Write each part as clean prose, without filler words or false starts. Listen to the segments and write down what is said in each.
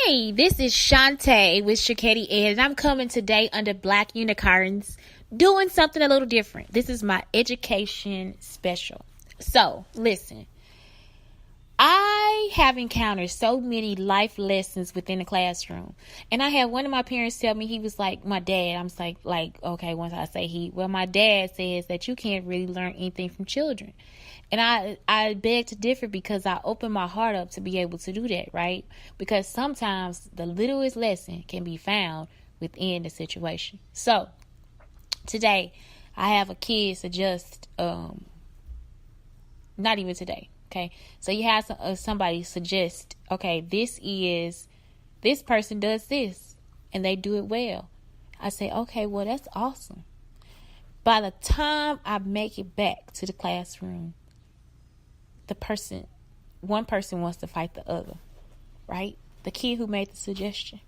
Hey, this is Shantae with Shaketi Ed, and I'm coming today under Black Unicorns, doing something a little different. This is my education special. So, listen, I have encountered so many life lessons within the classroom. And I had one of my parents tell me, he was like, my dad, I'm like, okay, once I say he, well, my dad says that you can't really learn anything from children. And I beg to differ because I open my heart up to be able to do that, right? Because sometimes the littlest lesson can be found within the situation. So, today, I have a kid suggest, not even today, okay? So, you have somebody suggest, okay, this person does this, and they do it well. I say, okay, well, that's awesome. By the time I make it back to the classroom, one person wants to fight the other, right? The kid who made the suggestion.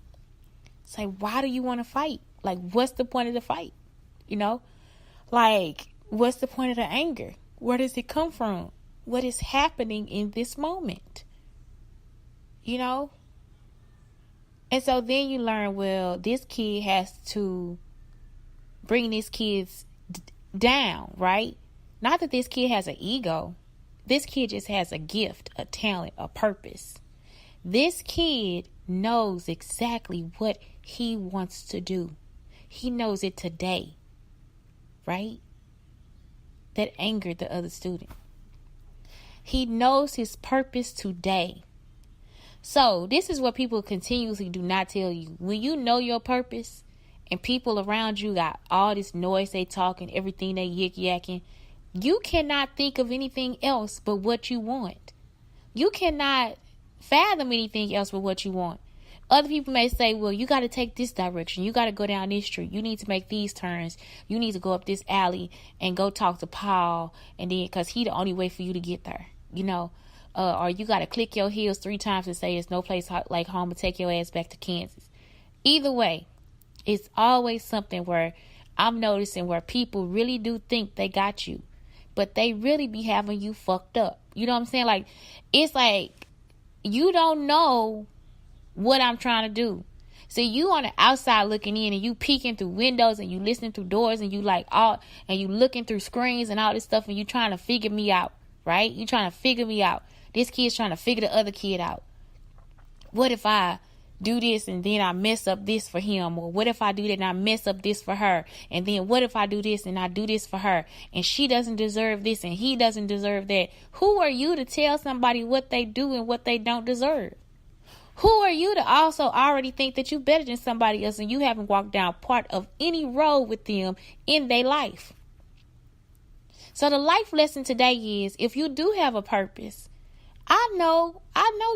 Say, why do you want to fight? Like, what's the point of the fight? You know? Like, what's the point of the anger? Where does it come from? What is happening in this moment? You know? And so then you learn, well, this kid has to bring these kids down, right? Not that this kid has an ego. This kid just has a gift, a talent, a purpose. This kid knows exactly what he wants to do. He knows it today, right? That angered the other student. He knows his purpose today. So this is what people continuously do not tell you. When you know your purpose and people around you got all this noise they talking, everything they yik-yakking, you cannot think of anything else but what you want. You cannot fathom anything else but what you want. Other people may say, well, you got to take this direction. You got to go down this street. You need to make these turns. You need to go up this alley and go talk to Paul. And then, because he the only way for you to get there, you know. Or you got to click your heels 3 times and say it's no place like home and take your ass back to Kansas. Either way, it's always something where I'm noticing where people really do think they got you, but they really be having you fucked up. You know what I'm saying? Like, it's like, you don't know what I'm trying to do. So you on the outside looking in and you peeking through windows and you listening through doors and you and you looking through screens and all this stuff and you trying to figure me out, right? You trying to figure me out. This kid's trying to figure the other kid out. What if I do this and then I mess up this for him? Or what if I do that and I mess up this for her? And then what if I do this and I do this for her? And she doesn't deserve this and he doesn't deserve that. Who are you to tell somebody what they do and what they don't deserve? Who are you to also already think that you're better than somebody else and you haven't walked down part of any road with them in their life? So the life lesson today is, if you do have a purpose, I know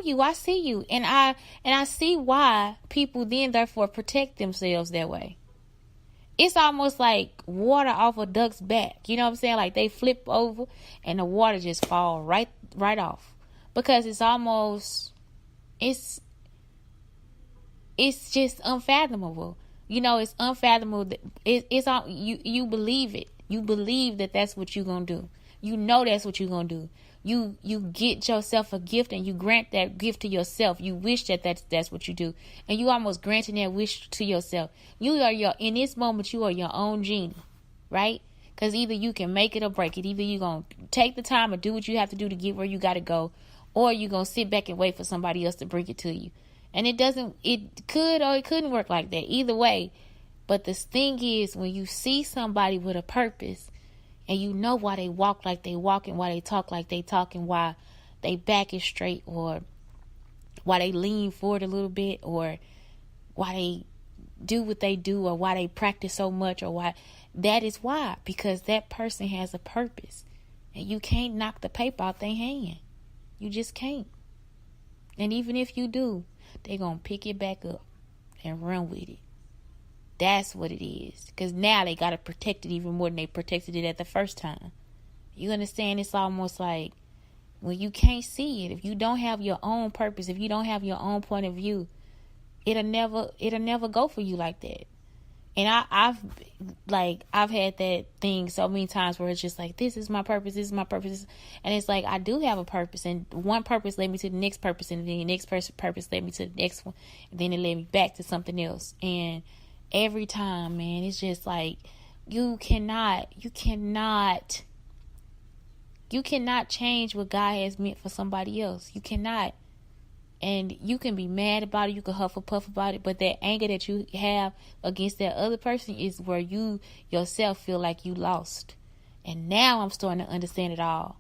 you, I see you, and I see why people then therefore protect themselves that way. It's almost like water off a duck's back. You know what I'm saying? Like they flip over and the water just fall right off. Because it's just unfathomable. You know, it's unfathomable. You believe it. You believe that that's what you're going to do. You know that's what you're going to do. You get yourself a gift and you grant that gift to yourself. You wish that's what you do. And you almost granting that wish to yourself. In this moment, you are your own genie, right? Because either you can make it or break it. Either you're going to take the time and do what you have to do to get where you got to go, or you're going to sit back and wait for somebody else to bring it to you. And it could or it couldn't work like that. Either way. But the thing is, when you see somebody with a purpose, and you know why they walk like they walk and why they talk like they talk and why they back is straight or why they lean forward a little bit or why they do what they do or why they practice so much or why. That is why. Because that person has a purpose. And you can't knock the paper out their hand. You just can't. And even if you do, they're going to pick it back up and run with it. That's what it is. Because now they got to protect it even more than they protected it at the first time. You understand? It's almost like when you can't see it, if you don't have your own purpose, if you don't have your own point of view, it'll never go for you like that. And I've had that thing so many times where it's just like, this is my purpose, this is my purpose. And it's like, I do have a purpose, and one purpose led me to the next purpose, and then the next purpose led me to the next one, and then it led me back to something else. And every time, man, it's just like, you cannot change what God has meant for somebody else. You cannot. And you can be mad about it, you can huff or puff about it, but that anger that you have against that other person is where you yourself feel like you lost. And now I'm starting to understand it all.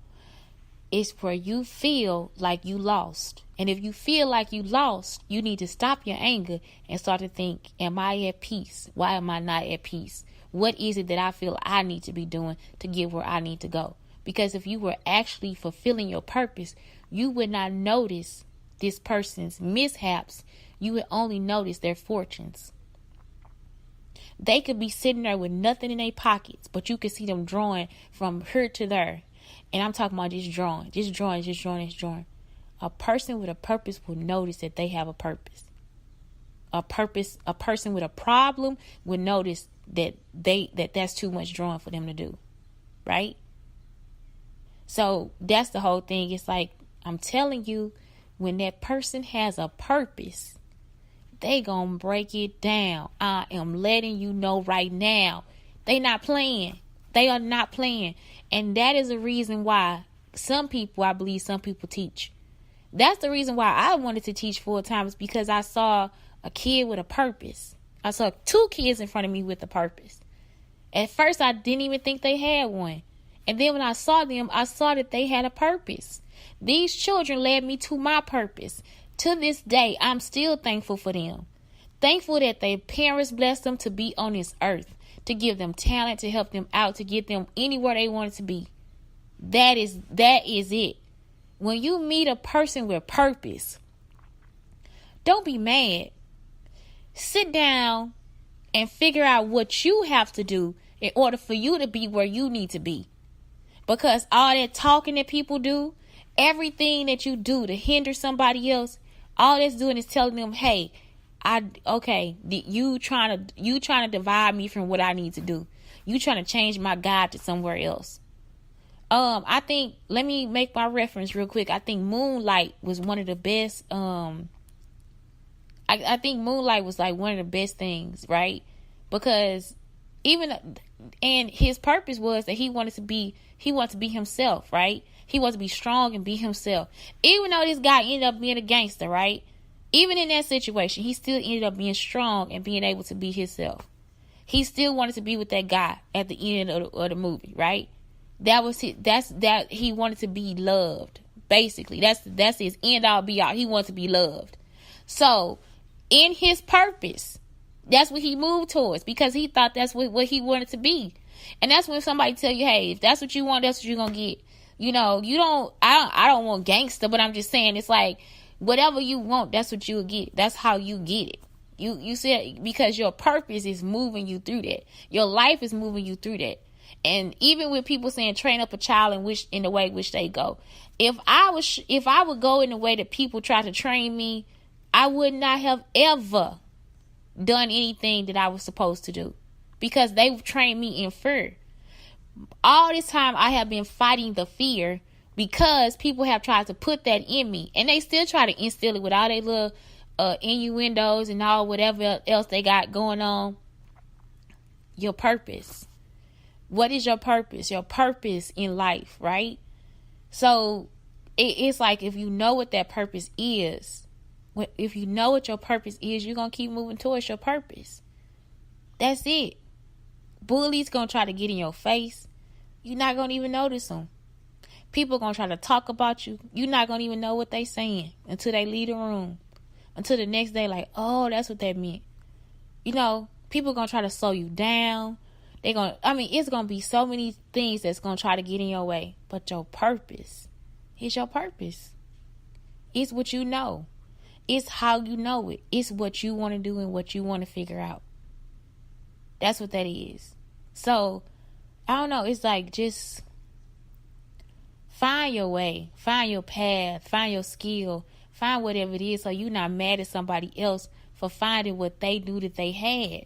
It's where you feel like you lost. And if you feel like you lost, you need to stop your anger and start to think, am I at peace? Why am I not at peace? What is it that I feel I need to be doing to get where I need to go? Because if you were actually fulfilling your purpose, you would not notice this person's mishaps. You would only notice their fortunes. They could be sitting there with nothing in their pockets, but you could see them drawing from here to there. And I'm talking about just drawing. A person with a purpose will notice that they have a purpose. A person with a problem will notice that that's too much drawing for them to do. Right? So that's the whole thing. It's like, I'm telling you, when that person has a purpose, they gonna break it down. I am letting you know right now. They not playing. They are not playing. And that is the reason why I believe some people teach. That's the reason why I wanted to teach full time, is because I saw a kid with a purpose. I saw 2 kids in front of me with a purpose. At first, I didn't even think they had one. And then when I saw them, I saw that they had a purpose. These children led me to my purpose. To this day, I'm still thankful for them. Thankful that their parents blessed them to be on this earth, to give them talent, to help them out, to get them anywhere they wanted to be. That is it. When you meet a person with purpose, don't be mad. Sit down and figure out what you have to do in order for you to be where you need to be. Because all that talking that people do, everything that you do to hinder somebody else, all that's doing is telling them, hey, you trying to divide me from what I need to do. You trying to change my God to somewhere else. I think, let me make my reference real quick. I think Moonlight was one of the best. I think Moonlight was like one of the best things, right? Because and his purpose was that he wanted to be himself, right? He wanted to be strong and be himself. Even though this guy ended up being a gangster, right? Even in that situation, he still ended up being strong and being able to be himself. He still wanted to be with that guy at the end of the movie, right? That was he wanted to be loved. Basically, that's his end all be all. He wanted to be loved. So, in his purpose, that's what he moved towards, because he thought that's what he wanted to be. And that's when somebody tell you, hey, if that's what you want, that's what you're gonna get. You know, I don't want gangster, but I'm just saying, it's like, whatever you want, that's what you'll get. That's how you get it. You see, because your purpose is moving you through that. Your life is moving you through that. And even with people saying train up a child in the way which they go, if I would go in the way that people try to train me, I would not have ever done anything that I was supposed to do, because they trained me in fear. All this time I have been fighting the fear, because people have tried to put that in me, and they still try to instill it with all their little innuendos and all whatever else they got going on. Your purpose. What is your purpose? Your purpose in life, right? So it's like, if you know what that purpose is, if you know what your purpose is, you're going to keep moving towards your purpose. That's it. Bullies going to try to get in your face. You're not going to even notice them. People going to try to talk about you. You're not going to even know what they saying until they leave the room. Until the next day, like, oh, that's what that meant. You know, people going to try to slow you down. It's going to be so many things that's going to try to get in your way. But your purpose is your purpose. It's what you know. It's how you know it. It's what you want to do and what you want to figure out. That's what that is. So, I don't know. It's like, just find your way. Find your path. Find your skill. Find whatever it is, so you're not mad at somebody else for finding what they knew that they had.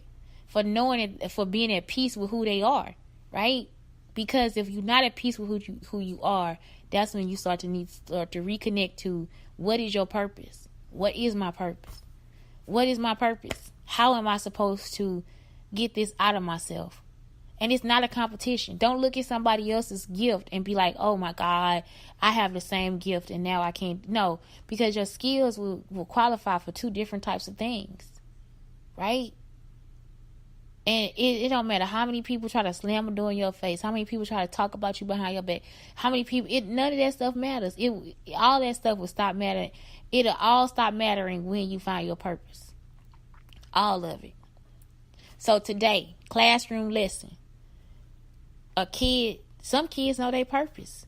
for knowing it, for being at peace with who they are, right? Because if you're not at peace with who you are, that's when you start to reconnect to what is your purpose? What is my purpose? What is my purpose? How am I supposed to get this out of myself? And it's not a competition. Don't look at somebody else's gift and be like, oh my God, I have the same gift and now I can't. No, because your skills will qualify for two different types of things, right? And it don't matter how many people try to slam a door in your face, how many people try to talk about you behind your back, how many people, none of that stuff matters. All that stuff will stop mattering. It'll all stop mattering when you find your purpose. All of it. So today, classroom lesson. Some kids know their purpose.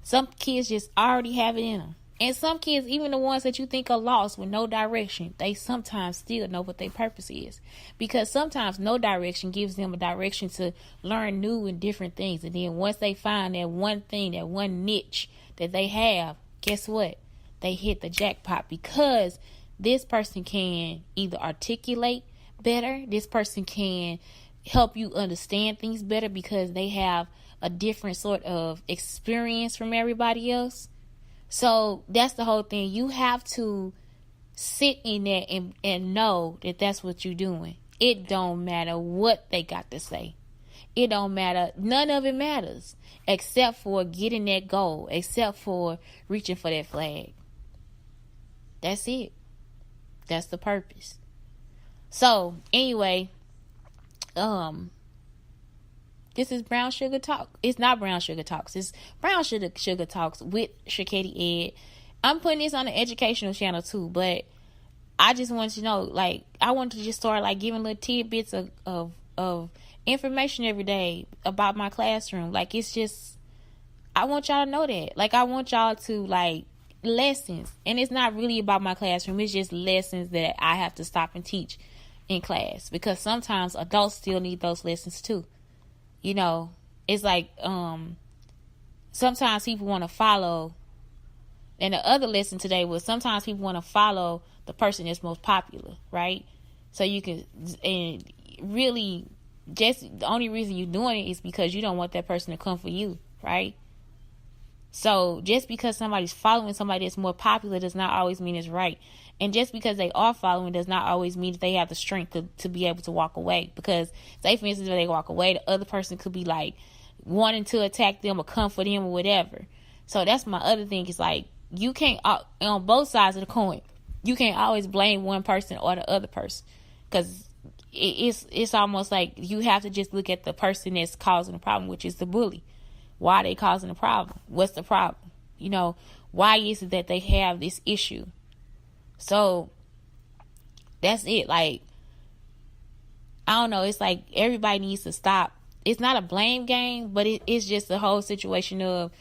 Some kids just already have it in them. And some kids, even the ones that you think are lost with no direction, they sometimes still know what their purpose is. Because sometimes no direction gives them a direction to learn new and different things. And then once they find that one thing, that one niche that they have, guess what? They hit the jackpot, because this person can either articulate better, this person can help you understand things better because they have a different sort of experience from everybody else. So that's the whole thing. You have to sit in there and know that that's what you're doing. It don't matter what they got to say. It don't matter. None of it matters except for getting that goal, except for reaching for that flag. That's it. That's the purpose. So anyway, this is Brown Sugar Talk. It's not Brown Sugar Talks. It's Brown Sugar Talks with Shakady Ed. I'm putting this on the educational channel too, but I just want you to know, like, I want to just start like giving little tidbits of information every day about my classroom. Like, it's just, I want y'all to know that. Like, I want y'all to, like, lessons. And it's not really about my classroom. It's just lessons that I have to stop and teach in class, because sometimes adults still need those lessons too. You know, it's like sometimes people want to follow, and the other lesson today was sometimes people want to follow the person that's most popular, right? So you can, and really just the only reason you're doing it is because you don't want that person to come for you, right? So just because somebody's following somebody that's more popular does not always mean it's right. And just because they are following does not always mean that they have the strength to be able to walk away. Because, say for instance, when they walk away, the other person could be like wanting to attack them or come for them or whatever. So that's my other thing. Is like, you can't, on both sides of the coin, you can't always blame one person or the other person. Because it's almost like you have to just look at the person that's causing the problem, which is the bully. Why are they causing the problem? What's the problem? You know, why is it that they have this issue? So that's it. Like, I don't know. It's like everybody needs to stop. It's not a blame game, but it's just the whole situation of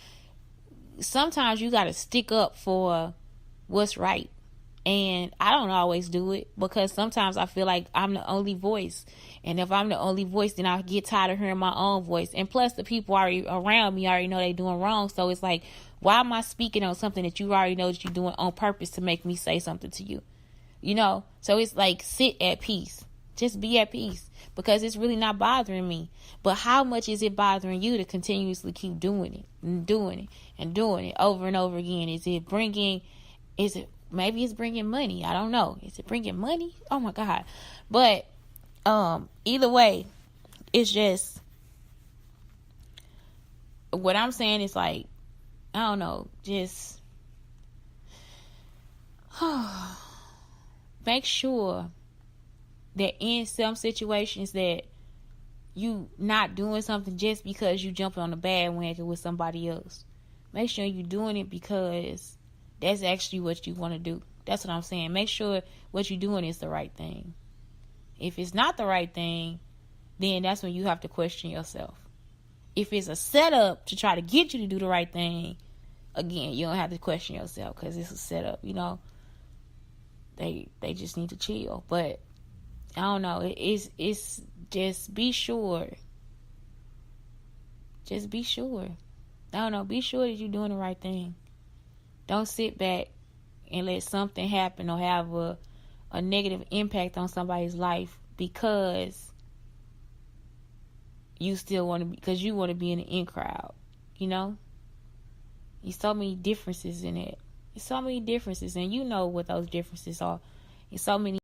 sometimes you got to stick up for what's right. And I don't always do it, because sometimes I feel like I'm the only voice. And if I'm the only voice, then I get tired of hearing my own voice. And plus, the people already around me already know they're doing wrong. So it's like, why am I speaking on something that you already know that you're doing on purpose to make me say something to you? You know? So it's like, sit at peace. Just be at peace, because it's really not bothering me. But how much is it bothering you to continuously keep doing it and doing it and doing it over and over again? Maybe it's bringing money. I don't know. Is it bringing money? Oh my God. But either way, it's just, what I'm saying is like, I don't know, just make sure that in some situations that you not doing something just because you jumping on the bandwagon with somebody else. Make sure you're doing it because that's actually what you want to do. That's what I'm saying. Make sure what you're doing is the right thing. If it's not the right thing, then that's when you have to question yourself. If it's a setup to try to get you to do the right thing, again, you don't have to question yourself, because it's a setup, you know. They just need to chill. But I don't know. It's just be sure. Just be sure. I don't know. Be sure that you're doing the right thing. Don't sit back and let something happen or have a negative impact on somebody's life because you still want to be, because you want to be in the in crowd, you know? There's so many differences in it. There's so many differences, and you know what those differences are. There's so many